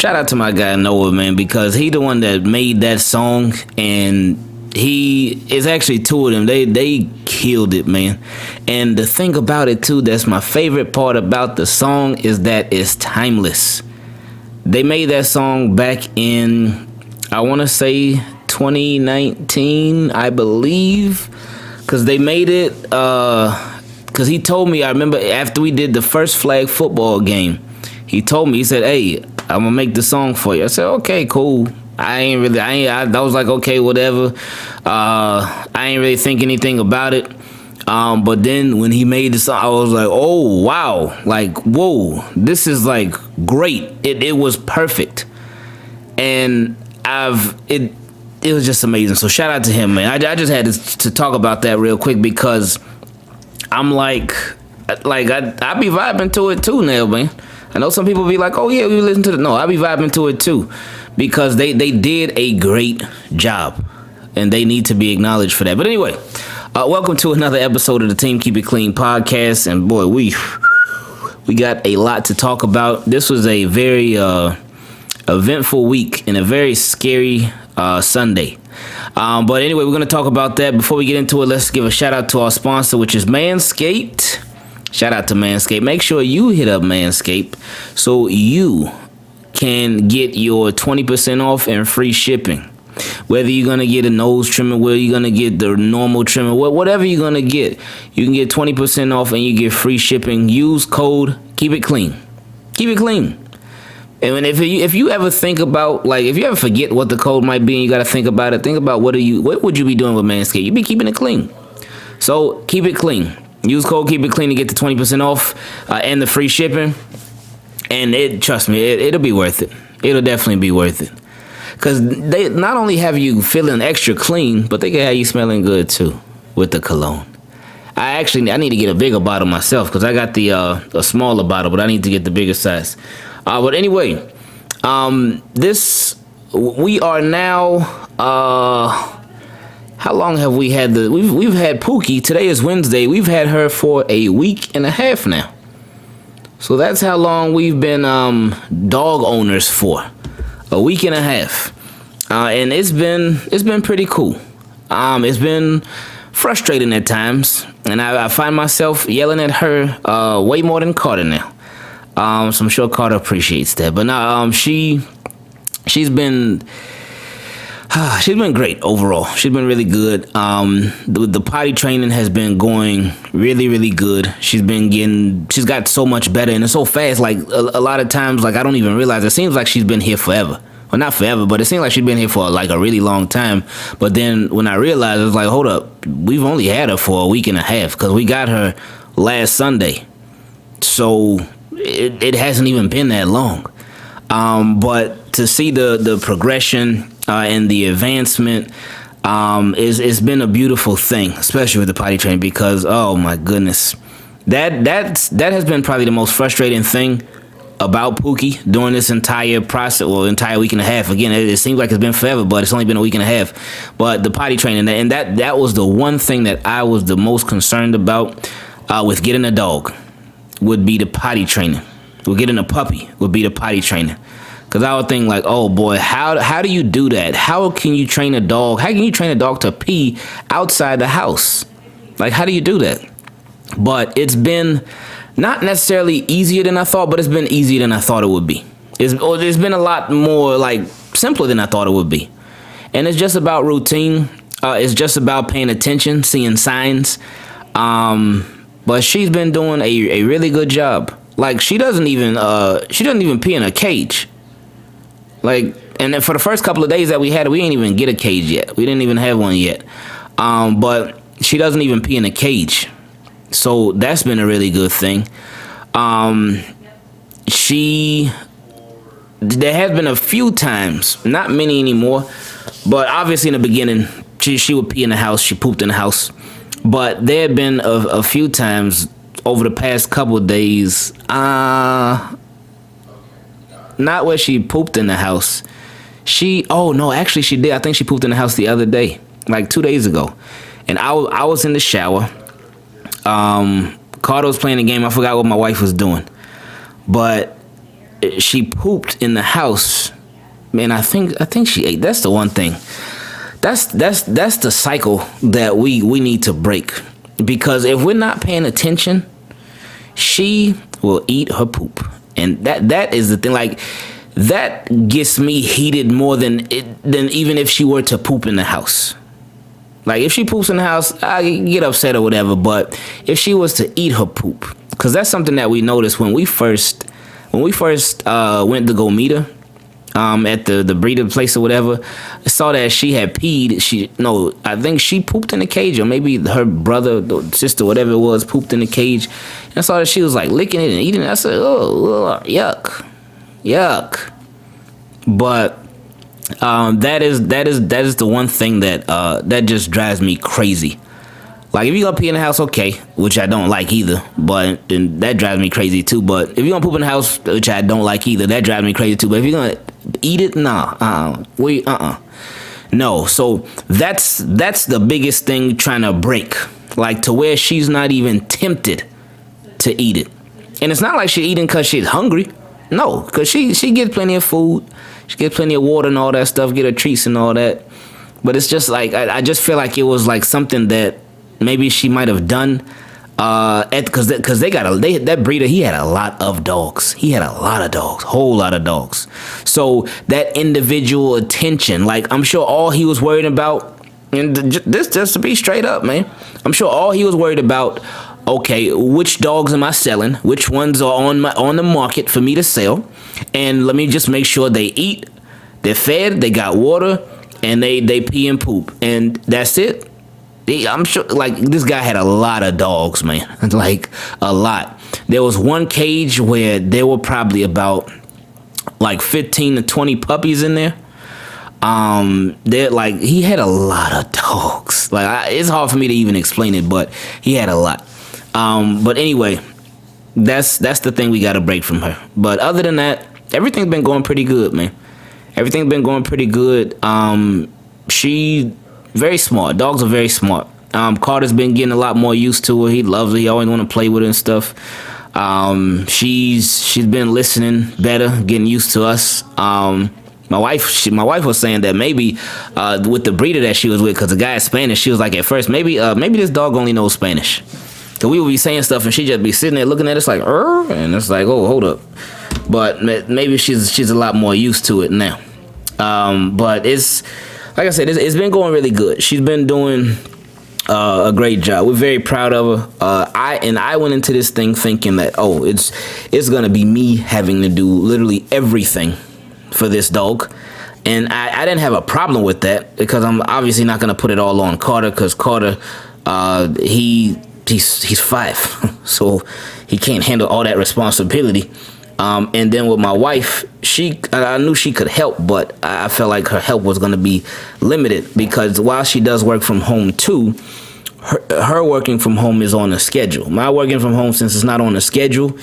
shout out to my guy Noah, man, because he the one that made that song, and he is actually two of them. They killed it, man. And the thing about it too, that's my favorite part about the song, is that it's timeless. They made that song back in, I want to say 2019, I believe, because they made it. Because he told me, I remember after we did the first flag football game, he told me, he said, "Hey, I'm gonna make the song for you." I said, "Okay, cool." I was like, okay, whatever. I ain't really think anything about it. But then when he made the song, I was like, oh, wow. Like, whoa, this is like great. It was perfect. And it was just amazing. So shout out to him, man. I just had to talk about that real quick, because I'm like I be vibing to it too now, man. I know some people be like, oh yeah, we listen to it. No, I be vibing to it too, because they did a great job, and they need to be acknowledged for that. But anyway, welcome to another episode of the Team Keep It Clean podcast, and boy, we got a lot to talk about. This was a very eventful week and a very scary Sunday. But anyway, we're going to talk about that. Before we get into it, let's give a shout out to our sponsor, which is Manscaped. Shout out to Manscaped. Make sure you hit up Manscaped so you can get your 20% off and free shipping. Whether you're going to get a nose trimmer, whether you're going to get the normal trimmer, whatever you're going to get, you can get 20% off and you get free shipping. Use code KeepItClean. Keep it clean. And if you ever think about, like, if you ever forget what the code might be and you got to think about it, think about what would you be doing with Manscaped? You'd be keeping it clean. So keep it clean. Use code KeepItClean to get the 20% off and the free shipping. And trust me, it'll be worth it. It'll definitely be worth it. Because they not only have you feeling extra clean, but they can have you smelling good too with the cologne. I need to get a bigger bottle myself, because I got a smaller bottle, but I need to get the bigger size. But anyway, we are now, how long have we had we've had Pookie. Today is Wednesday. We've had her for a week and a half now. So that's how long we've been dog owners for. A week and a half. And it's been pretty cool. It's been frustrating at times, and I find myself yelling at her way more than Carter now. So I'm sure Carter appreciates that. But now she's been great overall. She's been really good. The potty training has been going really, really good. She's got so much better, and it's so fast. Like a lot of times, like I don't even realize. It seems like she's been here forever. Well, not forever, but it seems like she's been here for like a really long time. But then when I realized, I was like, hold up, we've only had her for a week and a half, because we got her last Sunday. So it hasn't even been that long. But to see the progression and the advancement, it's been a beautiful thing, especially with the potty training, because oh my goodness, that has been probably the most frustrating thing about Pookie during this entire process, or entire week and a half. Again, it seems like it's been forever, but it's only been a week and a half. But the potty training, and that was the one thing that I was the most concerned about with getting a dog, would be the potty training. With getting a puppy would be the potty training. Because I would think like, oh boy, how do you do that? How can you train a dog? How can you train a dog to pee outside the house? Like, how do you do that? But it's been not necessarily easier than I thought, but it's been easier than I thought it would be. It's been a lot more like simpler than I thought it would be. And it's just about routine. It's just about paying attention, seeing signs. But she's been doing a really good job. Like she doesn't even pee in a cage. Like, and then for the first couple of days that we had it, we didn't even get a cage yet. We didn't even have one yet. But she doesn't even pee in a cage. So that's been a really good thing. There has been a few times, not many anymore, but obviously in the beginning, she would pee in the house, she pooped in the house. But there have been a few times over the past couple of days, not where she pooped in the house. Actually she did. I think she pooped in the house the other day, like 2 days ago. And I was in the shower. Carter was playing the game. I forgot what my wife was doing. But she pooped in the house, man, I think she ate. That's the one thing. That's the cycle that we need to break. Because if we're not paying attention, she will eat her poop. And that is the thing. Like, that gets me heated more than even if she were to poop in the house. Like, if she poops in the house, I get upset or whatever. But if she was to eat her poop, because that's something that we noticed when we first went to go meet her at the breeder place or whatever. I saw that she had peed. I think she pooped in the cage, or maybe her brother or sister, whatever it was, pooped in the cage. And I saw that she was like licking it and eating it. I said, oh, yuck. But that is the one thing that just drives me crazy. Like, if you're gonna pee in the house, okay, which I don't like either, and that drives me crazy too. But if you're gonna poop in the house, which I don't like either, that drives me crazy too. But if you're gonna eat it, nah, no. So that's the biggest thing, trying to break, like, to where she's not even tempted to eat it. And it's not like she's eating because she's hungry. No, because she gets plenty of food. She gets plenty of water and all that stuff, get her treats and all that. But it's just like, I just feel like it was like something that maybe she might have done. Because that breeder, he had a lot of dogs. Whole lot of dogs. So that individual attention, like, I'm sure all he was worried about, and this just to be straight up, man, I'm sure all he was worried about, okay, which dogs am I selling? Which ones are on the market for me to sell? And let me just make sure they eat, they're fed, they got water, and they pee and poop, and that's it. I'm sure, like, this guy had a lot of dogs, man. Like, a lot. There was one cage where there were probably about like 15 to 20 puppies in there. He had a lot of dogs. Like, it's hard for me to even explain it, but he had a lot. But anyway, that's the thing we got to break from her. But other than that, everything's been going pretty good, man. Everything's been going pretty good. She very smart. Dogs are very smart. Carter's been getting a lot more used to her. He loves her. He always want to play with her and stuff. She's been listening better, getting used to us. My wife was saying that maybe with the breeder that she was with, because the guy is Spanish, she was like, at first, maybe this dog only knows Spanish. So we would be saying stuff and she'd just be sitting there looking at us like, and it's like, oh, hold up. But maybe she's a lot more used to it now. But it's, like I said, it's been going really good. She's been doing a great job. We're very proud of her. I went into this thing thinking that, it's gonna be me having to do literally everything for this dog, and I didn't have a problem with that, because I'm obviously not gonna put it all on Carter, because Carter, he's 5, so he can't handle all that responsibility. And then with my wife, I knew she could help, but I felt like her help was going to be limited, because while she does work from home too, her working from home is on a schedule. My working from home, since it's not on a schedule,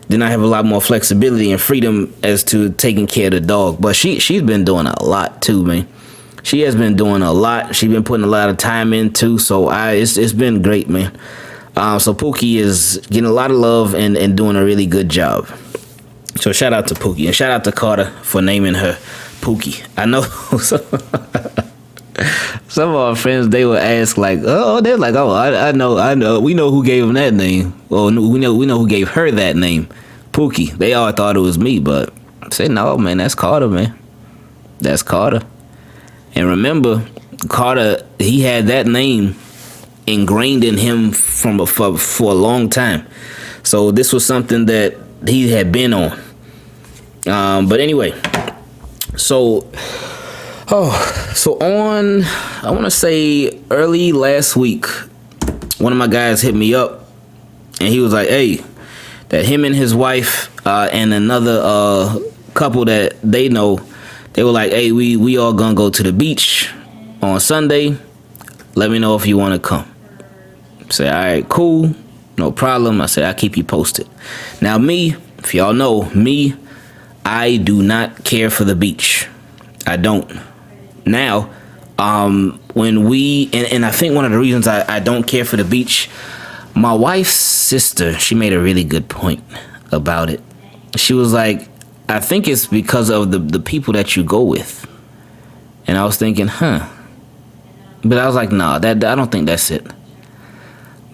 then I have a lot more flexibility and freedom as to taking care of the dog. But she's been doing a lot too, man. She has been doing a lot. She's been putting a lot of time in too, so it's been great, man. So Pookie is getting a lot of love and doing a really good job. So shout out to Pookie, and shout out to Carter for naming her Pookie. I know some of our friends, they would ask like, I know, we know who gave him that name. Well, we know who gave her that name, Pookie. They all thought it was me, but I said, no, man, that's Carter, man. That's Carter. And remember, Carter, he had that name ingrained in him for a long time. So this was something that he had been on. But anyway, so on, I want to say early last week, one of my guys hit me up, and he was like, hey, that him and his wife and another couple that they know, they were like, hey, we all gonna go to the beach on Sunday. Let me know if you want to come. I said, all right, cool, no problem. I said, I'll keep you posted. Now me, if y'all know me, I do not care for the beach. I don't. Now, when we, and I think one of the reasons I don't care for the beach, my wife's sister, she made a really good point about it. She was like, I think it's because of the people that you go with. And I was thinking, but I was like, nah, that I don't think that's it.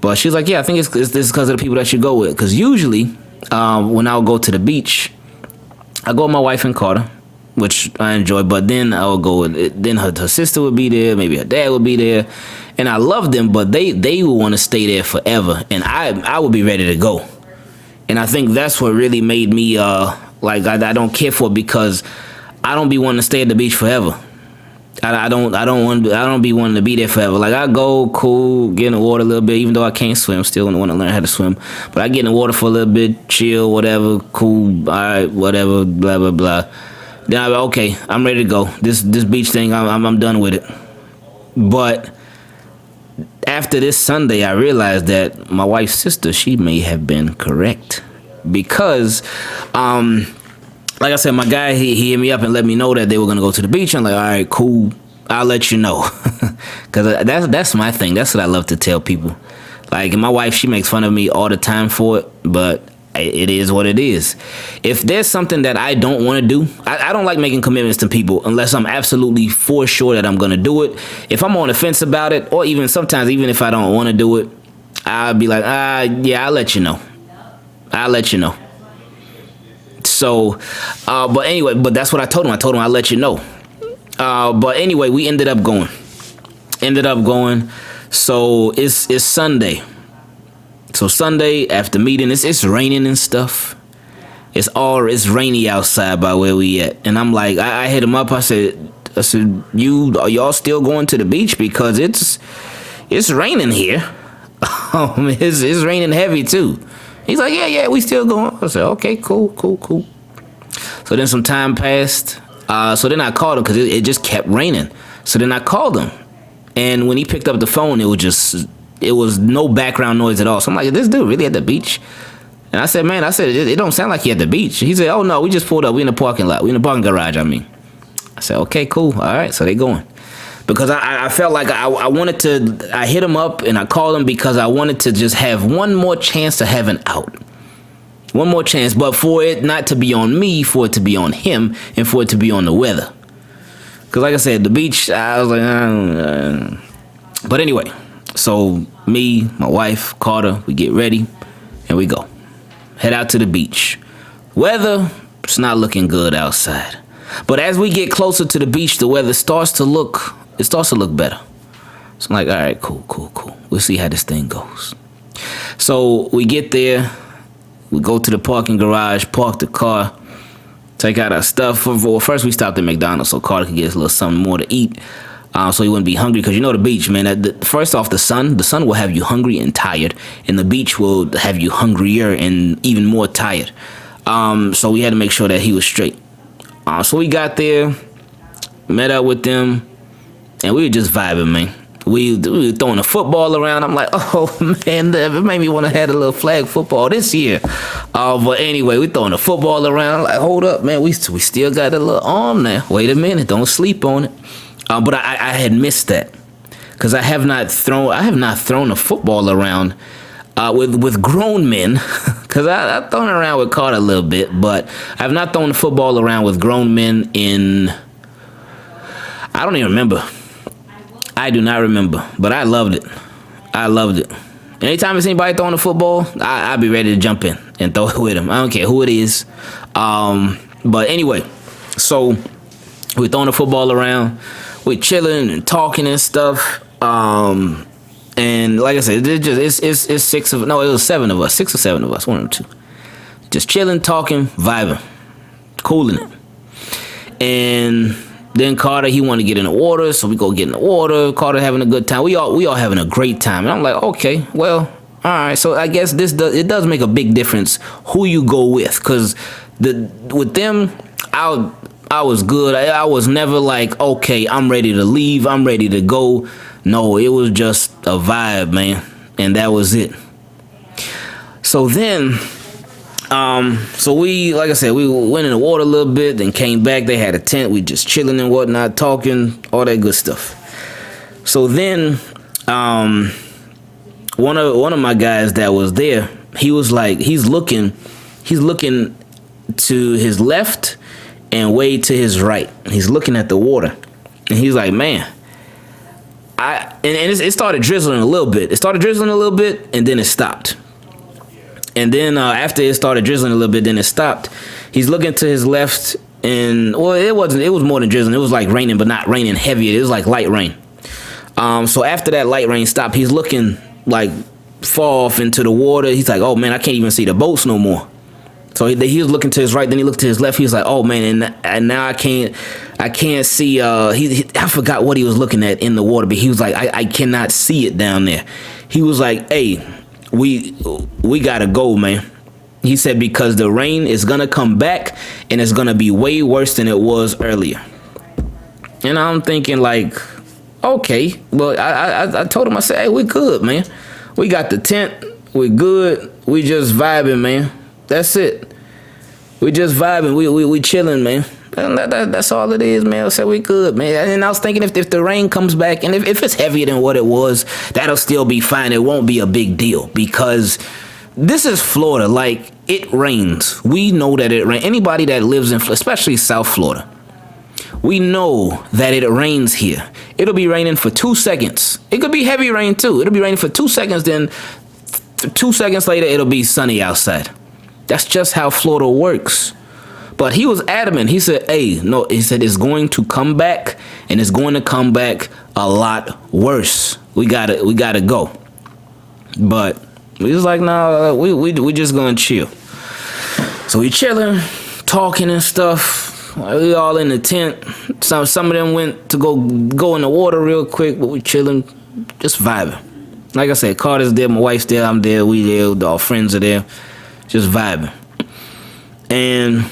But she's like, yeah, I think it's because of the people that you go with. Because usually, when I'll go to the beach, I go with my wife and Carter, which I enjoy. But then I'll go with then her sister would be there, maybe her dad would be there, and I love them, but they would want to stay there forever, and I would be ready to go. And I think that's what really made me like I don't care for it, because I don't be wanting to stay at the beach forever. I don't be wanting to be there forever. Like, I go, cool, get in the water a little bit, even though I can't swim, still want to learn how to swim. But I get in the water for a little bit, chill, whatever, cool, all right, whatever, blah, blah, blah. Then I'm like, okay, I'm ready to go. This beach thing, I'm done with it. But after this Sunday, I realized that my wife's sister, she may have been correct. Because, like I said, my guy, he hit me up and let me know that they were going to go to the beach. I'm like, all right, cool. I'll let you know. Because that's my thing. That's what I love to tell people. Like, my wife, she makes fun of me all the time for it. But it is what it is. If there's something that I don't want to do, I don't like making commitments to people unless I'm absolutely for sure that I'm going to do it. If I'm on the fence about it, or even sometimes even if I don't want to do it, I'll be like, yeah, I'll let you know. I'll let you know. So, but anyway, but that's what I told him. I told him I'll let you know. But anyway, we ended up going. So it's Sunday. So Sunday after meeting, it's raining and stuff. It's rainy outside by where we at. And I'm like, I hit him up. I said, y'all still going to the beach? Because it's raining here. It's raining heavy too. He's like, yeah, we still going. I said, okay, cool. So then some time passed. So then I called him because it just kept raining. So then I called him. And when he picked up the phone, it was no background noise at all. So I'm like, is this dude really at the beach? And I said, it don't sound like he at the beach. He said, oh, no, we just pulled up. We in the parking lot. We in the parking garage, I mean. I said, okay, cool. All right, so they going. Because I felt like I wanted to, I hit him up and I called him because I wanted to just have one more chance to have an out. One more chance, but for it not to be on me, for it to be on him, and for it to be on the weather. Because like I said, the beach, I was like, But anyway, so me, my wife, Carter, we get ready and we go. Head out to the beach. Weather, it's not looking good outside. But as we get closer to the beach, the weather starts to look better. So I'm like, all right, cool. We'll see how this thing goes. So we get there. We go to the parking garage, park the car, take out our stuff. Well, first we stopped at McDonald's so Carter could get us a little something more to eat. So he wouldn't be hungry, because you know the beach, man. First off, the sun will have you hungry and tired, and the beach will have you hungrier and even more tired. So we had to make sure that he was straight. So we got there, met up with them, and we were just vibing, man. We were throwing the football around. I'm like, oh man, it made me want to have a little flag football this year. But anyway, we throwing the football around. I'm like, hold up, man, we still got a little arm now. Wait a minute, don't sleep on it. But I had missed that, because I have not thrown a football around with grown men, because I've thrown it around with Carter a little bit, but I've not thrown the football around with grown men in, I don't even remember. I do not remember, but I loved it. Anytime I see anybody throwing the football, I'll be ready to jump in and throw it with them. I don't care who it is. But anyway, so we're throwing the football around. We're chilling and talking and stuff. And like I said, it was 6 or 7 of us, one or two. Just chilling, talking, vibing, cooling it. And then Carter, he wanted to get in the water, so we go get in the water. Carter having a good time. We all having a great time. And I'm like, okay, well, all right. So I guess it does make a big difference who you go with, because with them, I was good. I was never like, okay, I'm ready to leave, I'm ready to go. No, it was just a vibe, man, and that was it. So then, so we, like I said, we went in the water a little bit, then came back. They had a tent. We just chilling and whatnot, talking, all that good stuff. So then, one of my guys that was there, he was like, he's looking to his left and way to his right. He's looking at the water, and he's like, man, it started drizzling a little bit. It started drizzling a little bit, and then it stopped. And then after it started drizzling a little bit, then it stopped. He's looking to his left, and well, it was more than drizzling. It was like raining, but not raining heavy. It was like light rain. So after that light rain stopped, he's looking like far off into the water. He's like, oh man, I can't even see the boats no more. So he was looking to his right, then he looked to his left. He was like, oh man, and now I can't see. I forgot what he was looking at in the water, but he was like, I cannot see it down there. He was like, hey, we gotta go, man. He said, because the rain is gonna come back and it's gonna be way worse than it was earlier. And I'm thinking like, okay, well, I told him, I said, hey, we good, man. We got the tent, we good, we just vibing, man. That's it. We just vibing. We chilling, man. That's all it is, man. I said we good, man. And I was thinking if the rain comes back and if it's heavier than what it was, that'll still be fine. It won't be a big deal because this is Florida. Like, it rains. We know that it rains. Anybody that lives in, especially South Florida, we know that it rains here. It'll be raining for 2 seconds. It could be heavy rain too. It'll be raining for 2 seconds. Then 2 seconds later, it'll be sunny outside. That's just how Florida works. But he was adamant. He said, hey, no, he said it's going to come back, and it's going to come back a lot worse. We gotta go. But he was like, no, we just gonna chill. So we chilling, talking and stuff. We all in the tent. Some of them went to go in the water real quick, but we chilling, just vibing. Like I said, Carter's there, my wife's there, I'm there, we there, our friends are there. Just vibing. And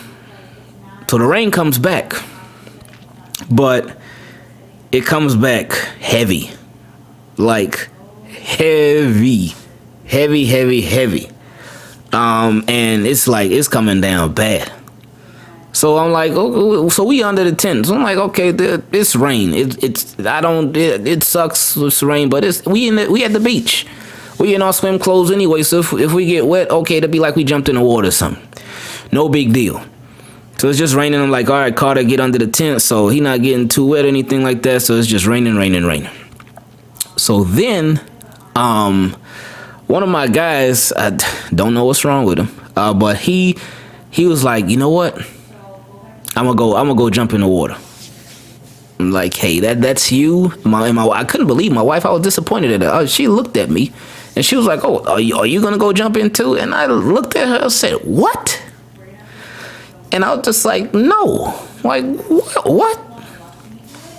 so the rain comes back, but it comes back heavy. Like heavy. And it's like it's coming down bad. So I'm like, oh, so we under the tent. So I'm like, okay, it's rain. It sucks. It's rain, but we at the beach. We in our swim clothes anyway, so if we get wet, okay, it'll be like we jumped in the water or something. No big deal. So it's just raining. I'm like, all right, Carter, get under the tent. So he not getting too wet or anything like that. So it's just raining. So then, one of my guys, I don't know what's wrong with him, but he was like, you know what? I'm gonna go jump in the water. I'm like, hey, that's you. I couldn't believe my wife. I was disappointed at her. She looked at me. And she was like, oh, are you going to go jump in too? And I looked at her and said, what? And I was just like, no. Like, what?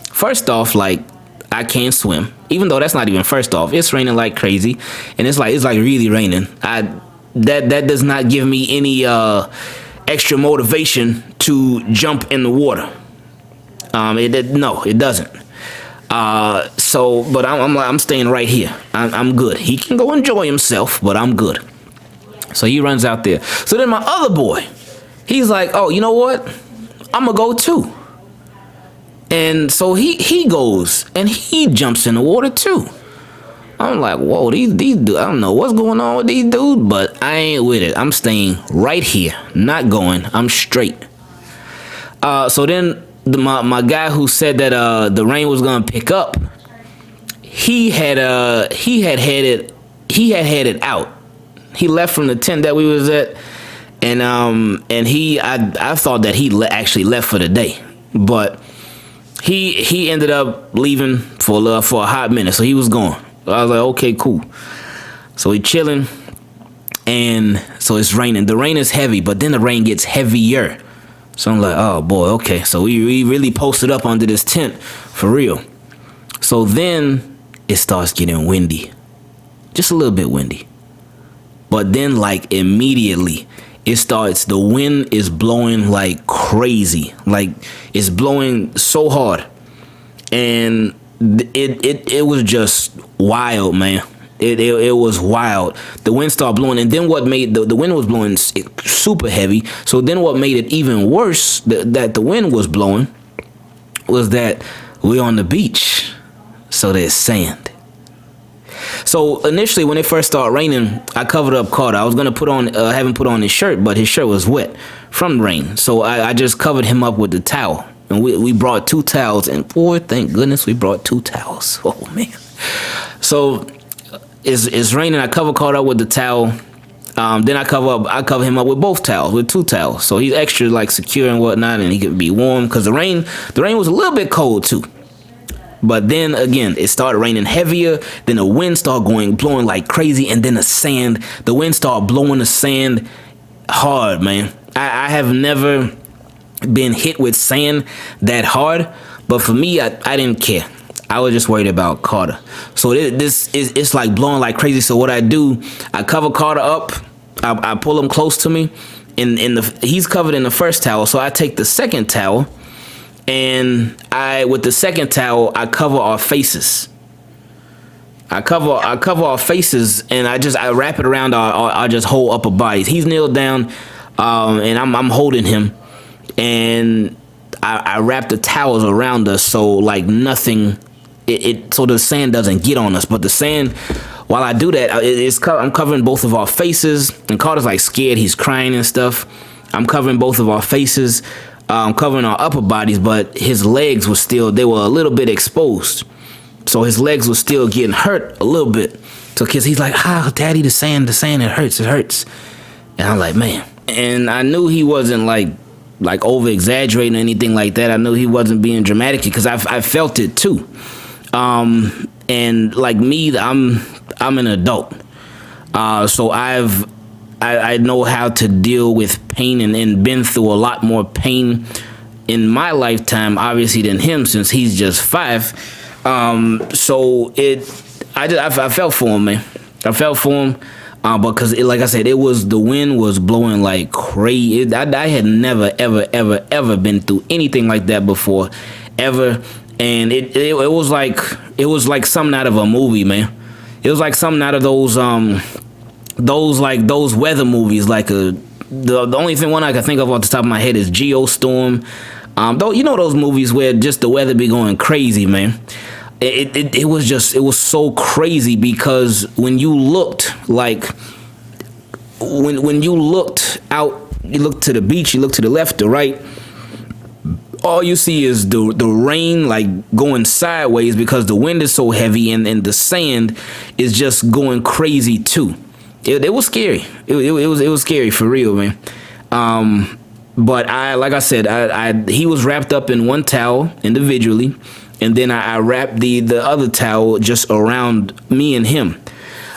First off, like, I can't swim. Even though that's not even first off. It's raining like crazy. And it's like really raining. That does not give me any extra motivation to jump in the water. No, it doesn't. But I'm staying right here. I'm good. He can go enjoy himself, but I'm good. So he runs out there. So then my other boy, he's like, oh, you know what? I'm gonna go too. And so he goes and he jumps in the water too. I'm like, whoa, these dudes, I don't know what's going on with these dudes, but I ain't with it. I'm staying right here, not going. I'm straight. So then my guy who said that the rain was gonna pick up, he had headed out. He left from the tent that we was at, and I thought that he actually left for the day, but he ended up leaving for a hot minute, so he was gone. I was like, okay, cool. So we chilling, and so it's raining. The rain is heavy, but then the rain gets heavier. So I'm like, oh boy, okay. So we really posted up under this tent for real. So then it starts getting windy, just a little bit windy. But then like immediately the wind is blowing like crazy. Like it's blowing so hard. And it was just wild, man. It was wild. The wind started blowing, and then what made the wind was blowing super heavy. So then what made it even worse that the wind was blowing was that we're on the beach, so there's sand. So initially, when it first started raining, I covered up Carter. I was gonna have him put on his shirt, but his shirt was wet from the rain. So I just covered him up with the towel, and we brought 2 towels. And boy, thank goodness we brought 2 towels. Oh man. So it's raining. I cover Carter up with the towel. Then I cover him up with both towels, with 2 towels. So he's extra like secure and whatnot, and he can be warm because the rain was a little bit cold too. But then again, it started raining heavier. Then the wind started blowing like crazy, and then the wind started blowing the sand hard, man. I have never been hit with sand that hard, but for me, I didn't care. I was just worried about Carter. So it's like blowing like crazy. So what I do, I cover Carter up. I pull him close to me, and he's covered in the first towel. So I take the second towel, and with the second towel, I cover our faces. I cover our faces, and I wrap it around our just whole upper bodies. He's kneeled down, and I'm holding him, and I wrap the towels around us so like nothing. So the sand doesn't get on us. But the sand, while I do that, I'm covering both of our faces. And Carter's like scared. He's crying and stuff. I'm covering both of our faces. I'm covering our upper bodies. But his legs they were a little bit exposed. So his legs were still getting hurt a little bit. So he's like, Daddy, the sand, it hurts. And I'm like, man. And I knew he wasn't like over exaggerating or anything like that. I knew he wasn't being dramatic because I felt it too. And like me, I'm an adult. So I know how to deal with pain and been through a lot more pain in my lifetime, obviously, than him, since he's just 5. So I felt for him, man. I felt for him. Because like I said, the wind was blowing like crazy. I had never, ever been through anything like that before, ever. And it was like something out of a movie, man. It was like something out of those weather movies. Like the only one I can think of off the top of my head is Geostorm. Though you know those movies where just the weather be going crazy, man. It was so crazy because when you looked when you looked out, you looked to the beach, you looked to the left, the right, all you see is the rain like going sideways because the wind is so heavy, and the sand is just going crazy too. It was scary. It was scary for real, man. But like I said, he was wrapped up in one towel individually, and then I wrapped the other towel just around me and him.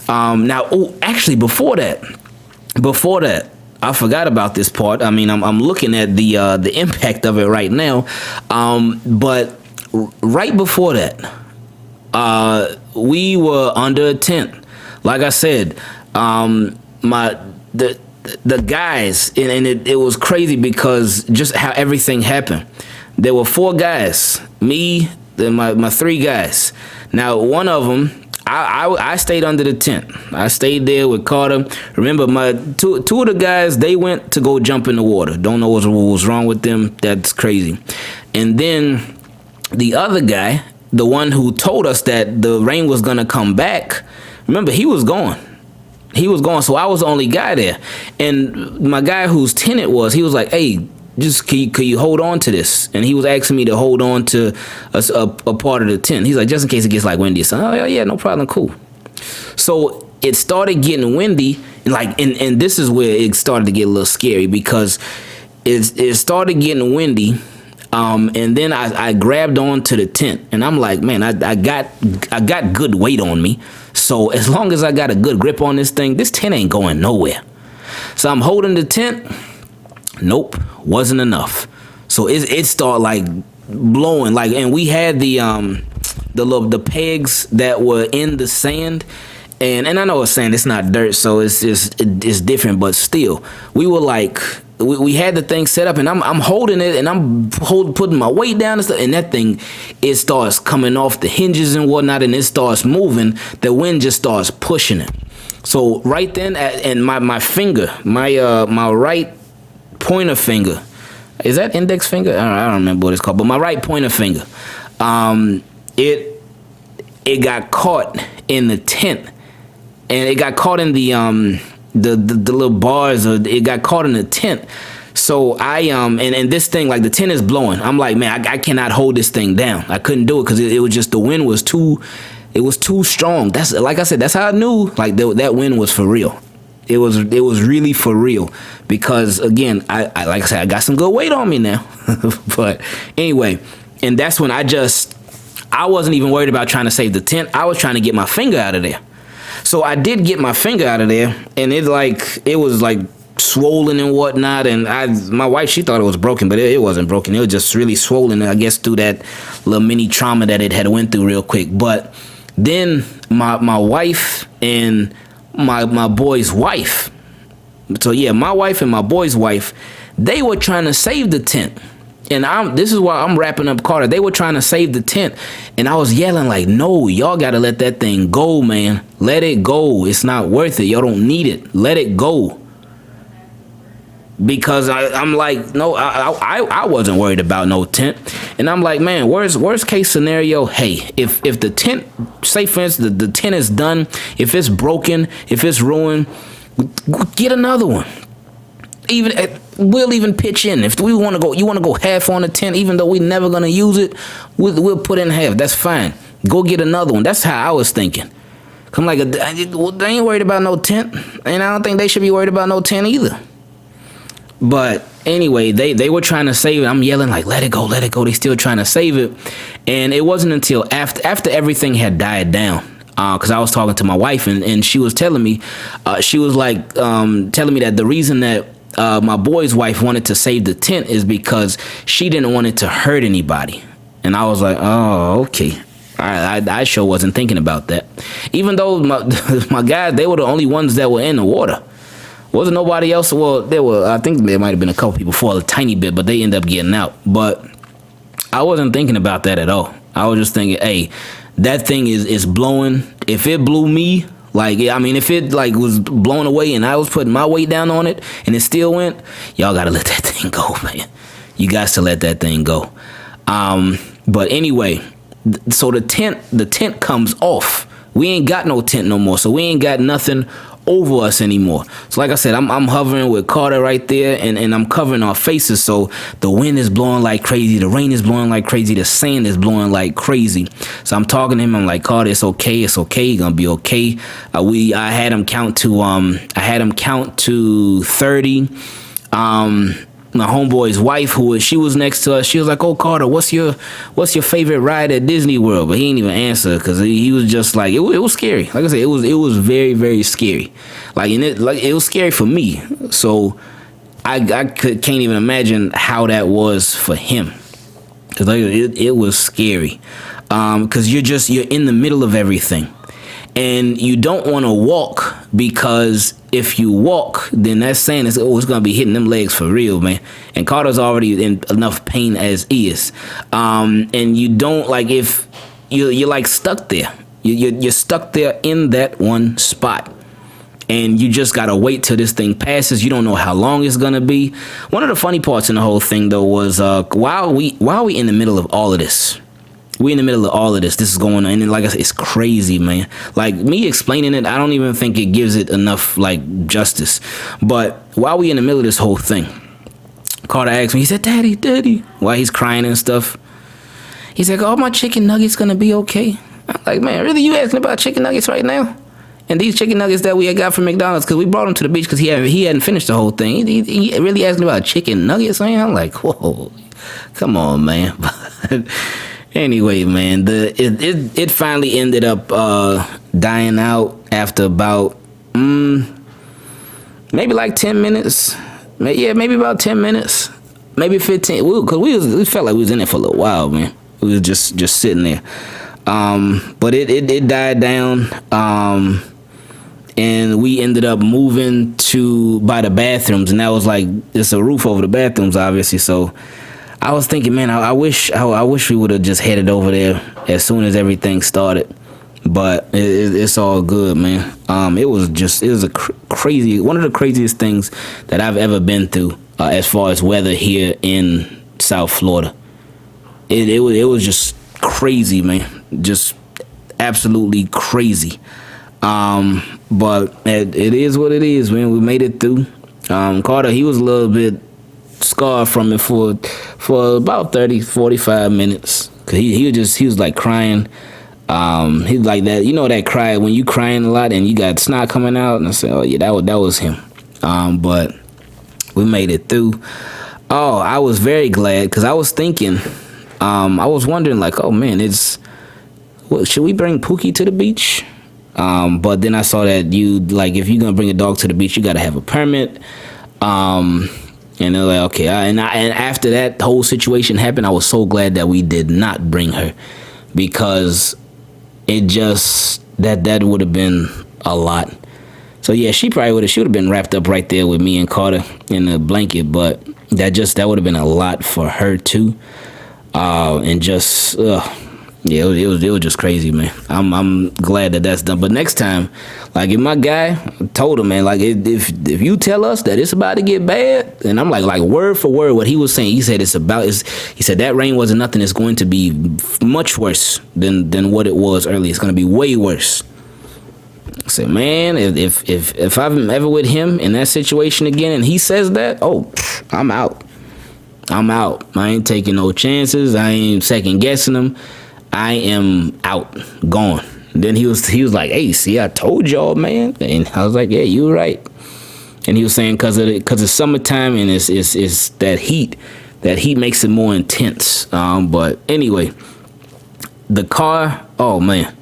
Actually, before that, I forgot about this part. I mean, I'm looking at the impact of it right now. But right before that, we were under a tent. Like I said, the guys, and it was crazy because just how everything happened. There were 4 guys, me, then my 3 guys. Now, one of them, I stayed under the tent. I stayed there with Carter. Remember, my two of the guys, they went to go jump in the water. Don't know what was wrong with them. That's crazy. And then the other guy, the one who told us that the rain was gonna come back, remember, he was gone. So I was the only guy there. And my guy whose tent it was, he was like, hey, just can you hold on to this? And he was asking me to hold on to a part of the tent. He's like, just in case it gets like windy. So I'm like, yeah, no problem, cool. So it started getting windy, and this is where it started to get a little scary because it started getting windy. And then I grabbed onto the tent, and I'm like, man, I got good weight on me. So as long as I got a good grip on this tent ain't going nowhere. So I'm holding the tent. Nope, wasn't enough. So it started like blowing, and we had the pegs that were in the sand, and I know it's sand, it's not dirt, so it's different, but still, we were like, we had the thing set up, and I'm holding it, and I'm putting my weight down and stuff, and that thing, it starts coming off the hinges and whatnot, and it starts moving. The wind just starts pushing it. So right then, and my finger, my right pointer finger, is that index finger? I don't remember what it's called, but my right pointer finger, it got caught in the tent, and it got caught in the little bars, or it got caught in the tent. So I and this thing, like, the tent is blowing. I'm like, man, I cannot hold this thing down. I couldn't do it because it was just, the wind was too, it was too strong. That's, like I said, that's how I knew, like, that wind was for real. It was really for real, because again, I like I said, I got some good weight on me now. But anyway, and that's when I wasn't even worried about trying to save the tent. I was trying to get my finger out of there. So I did get my finger out of there, and it was like swollen and whatnot. And my wife, she thought it was broken, but it wasn't broken. It was just really swollen, I guess, through that little mini trauma that it had went through real quick. But then my wife and my boy's wife, so yeah, my wife and my boy's wife, they were trying to save the tent. And this is why I'm wrapping up Carter. They were trying to save the tent, and I was yelling like, no, y'all got to let that thing go, man. Let it go. It's not worth it. Y'all don't need it. Let it go. Because I'm like, no, I wasn't worried about no tent. And I'm like, man, worst case scenario, hey, if the tent, say for instance, the tent is done, if it's broken, if it's ruined, get another one. We'll even pitch in. If we want to go, you want to go half on the tent, even though we're never going to use it, we'll put in half. That's fine. Go get another one. That's how I was thinking. I'm like, they ain't worried about no tent. And I don't think they should be worried about no tent either. But anyway, they were trying to save it. I'm yelling like, let it go, let it go. They still trying to save it. And it wasn't until after everything had died down, because I was talking to my wife, and she was telling me, she was like telling me that the reason that my boy's wife wanted to save the tent is because she didn't want it to hurt anybody. And I was like, oh, okay. I sure wasn't thinking about that. Even though my guys, they were the only ones that were in the water. Wasn't nobody else. Well, I think there might have been a couple people for a tiny bit, but they ended up getting out. But I wasn't thinking about that at all. I was just thinking, hey, that thing is blowing. If it blew me, like, I mean, if it like was blown away and I was putting my weight down on it and it still went, y'all gotta let that thing go, man. You got to let that thing go. But anyway, so the tent comes off. We ain't got no tent no more, so we ain't got nothing over us anymore. So like I said, I'm hovering with Carter right there, and I'm covering our faces. So the wind is blowing like crazy, the rain is blowing like crazy, the sand is blowing like crazy. So I'm talking to him. I'm like, Carter, it's okay, you're gonna be okay. I had him count to 30. My homeboy's wife, she was next to us, she was like, oh, Carter, what's your favorite ride at Disney World? But he didn't even answer, because he was just like, it was scary. Like I said, it was very, very scary. Like, and it was scary for me. So I can't even imagine how that was for him, because it was scary. Because you're in the middle of everything, and you don't want to walk, because if you walk, then that sand is it's gonna be hitting them legs for real, man. And Carter's already in enough pain as is. And you don't, like, if you're like stuck there, you're stuck there in that one spot, and you just gotta wait till this thing passes. You don't know how long it's gonna be. One of the funny parts in the whole thing, though, was while we in the middle of all of this. We're in the middle of all of this. This is going on. And like I said, it's crazy, man. Like, me explaining it, I don't even think it gives it enough, like, justice. But while we in the middle of this whole thing, Carter asked me, he said, Daddy, while he's crying and stuff. He's like, oh, my chicken nuggets gonna be okay? I'm like, man, really? You asking about chicken nuggets right now? And these chicken nuggets that we had got from McDonald's, because we brought them to the beach because he hadn't finished the whole thing. He really asking about chicken nuggets, man? I'm like, whoa, come on, man. Anyway, man, it finally ended up dying out after about maybe like 10 minutes. Maybe about 10 minutes, maybe 15. Because we felt like we was in it for a little while, man. We was just sitting there. But it died down. And we ended up moving by the bathrooms, and that was like, it's a roof over the bathrooms, obviously. So I was thinking, man, I wish we would have just headed over there as soon as everything started. But it's all good, man. It was a crazy, one of the craziest things that I've ever been through as far as weather here in South Florida. It was just crazy, man. Just absolutely crazy. But it is what it is, man. We made it through. Carter, he was a little bit scarred from it for about 30-45 minutes. Cause he was like crying. He was like that, you know, that cry when you crying a lot and you got snot coming out. And I said, oh yeah, that was him. But we made it through. Oh, I was very glad because I was thinking, I was wondering like, oh man, should we bring Pookie to the beach? But then I saw that if you're gonna bring a dog to the beach, you gotta have a permit. And they're like, okay. And after that whole situation happened, I was so glad that we did not bring her, because it just that would have been a lot. So yeah, she would have been wrapped up right there with me and Carter in the blanket, but that would have been a lot for her too. And just yeah, it was just crazy, man. I'm glad that that's done. But next time, like if my guy told him, man, like if you tell us that it's about to get bad, and I'm like word for word what he was saying. He said he said that rain wasn't nothing. It's going to be much worse than what it was earlier. It's going to be way worse. I said, man, if I'm ever with him in that situation again, and he says that, oh, I'm out. I ain't taking no chances. I ain't second guessing him. I am out, gone. Then he was like, hey, see, I told y'all, man. And I was like, yeah, you were right. And he was saying because it's summertime and it's that heat makes it more intense. But anyway, the car, oh man,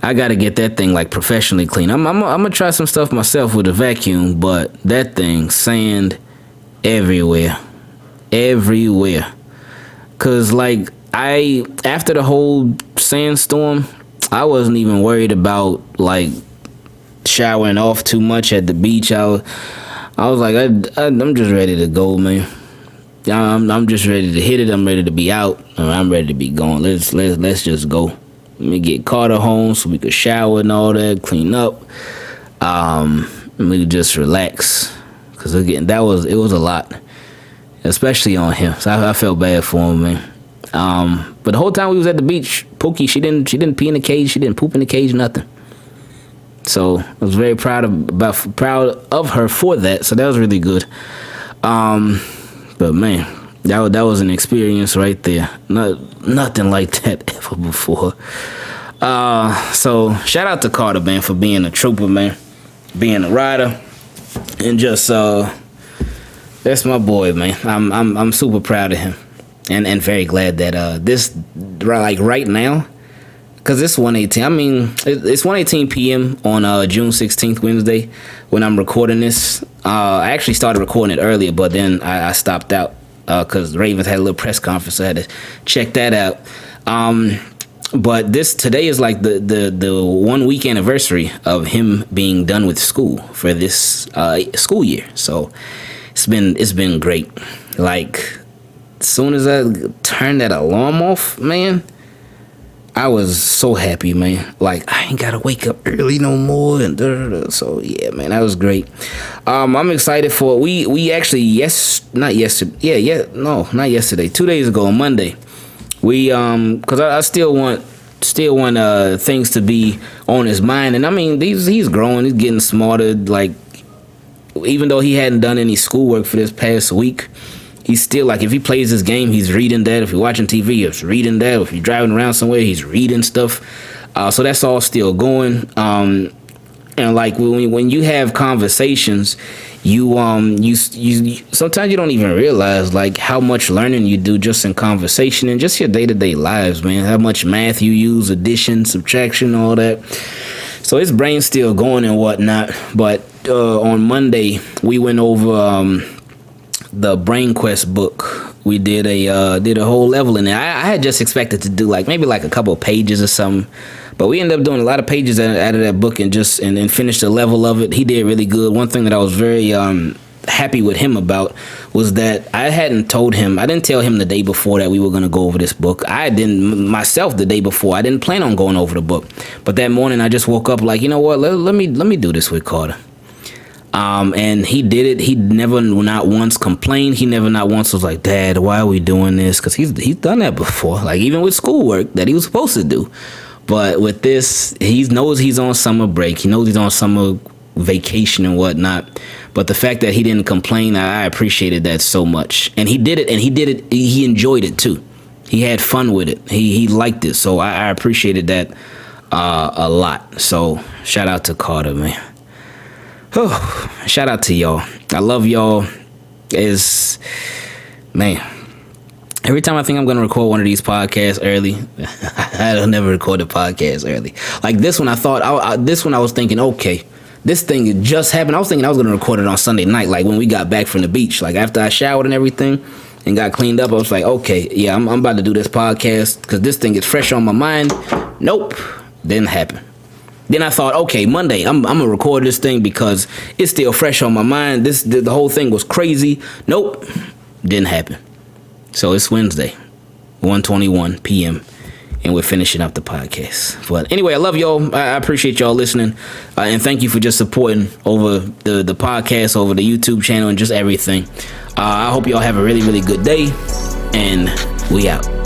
I gotta get that thing like professionally clean. I'm gonna try some stuff myself with a vacuum, but that thing, sand everywhere. Cause like after the whole sandstorm, I wasn't even worried about like showering off too much at the beach. I was like, I'm just ready to go, man. I'm just ready to hit it. I'm ready to be out. I'm ready to be going. Let's just go. Let me get Carter home so we could shower and all that, clean up. And we could just relax. Cause again, it was a lot, especially on him. So I felt bad for him, man. But the whole time we was at the beach, Pookie, she didn't pee in the cage, she didn't poop in the cage, nothing. So I was very proud of her for that. So that was really good. But man, that was an experience right there. Nothing like that ever before. So shout out to Carter, man, for being a trooper, man, being a rider, and just that's my boy, man. I'm super proud of him. And very glad that this, like right now, because it's 1:18. I mean, it's 1:18 p.m. on June 16th, Wednesday, when I'm recording this. I actually started recording it earlier, but then I stopped out because the Ravens had a little press conference, so I had to check that out. But today is like the 1 week anniversary of him being done with school for this school year. So it's been great. Like, as soon as I turned that alarm off, man, I was so happy, man. Like, I ain't gotta wake up early no more, and so yeah, man, that was great. I'm excited for we actually not yesterday, 2 days ago on Monday, we because I still want things to be on his mind, and I mean he's growing, he's getting smarter. Like, even though he hadn't done any schoolwork for this past week, he's still, like, if he plays this game, he's reading that. If you're watching TV, he's reading that. If you're driving around somewhere, he's reading stuff. So that's all still going. And like when you have conversations, you sometimes you don't even realize like how much learning you do just in conversation and just your day-to-day lives, man. How much math you use, addition, subtraction, all that. So his brain's still going and whatnot. But on Monday, we went over the Brain Quest book. We did a whole level in there. I had just expected to do maybe a couple of pages or something, but we ended up doing a lot of pages out of that book and finished the level of it. He did really good. One thing that I was very happy with him about was that I didn't tell him the day before that we were going to go over this book. I didn't myself the day before. I didn't plan on going over the book, but that morning I just woke up like, you know what, let me do this with Carter. And he did it. He never not once complained. He never not once was like, Dad, why are we doing this? Because he's done that before, like even with schoolwork that he was supposed to do. But with this, he knows he's on summer break. He knows he's on summer vacation and whatnot. But the fact that he didn't complain, I appreciated that so much. And he did it, and he enjoyed it too. He had fun with it. He liked it. So I appreciated that a lot. So shout out to Carter, man. Oh, shout out to y'all. I love y'all. Man, every time I think I'm going to record one of these podcasts early, I don't never record a podcast early. Like this one, I was thinking, okay, this thing just happened. I was thinking I was going to record it on Sunday night, like when we got back from the beach. Like after I showered and everything and got cleaned up, I was like, okay, yeah, I'm about to do this podcast because this thing is fresh on my mind. Nope, didn't happen. Then I thought, okay, Monday, I'm going to record this thing because it's still fresh on my mind. The whole thing was crazy. Nope, didn't happen. So it's Wednesday, 1:21 p.m., and we're finishing up the podcast. But anyway, I love y'all. I appreciate y'all listening. And thank you for just supporting over the podcast, over the YouTube channel, and just everything. I hope y'all have a really, really good day, and we out.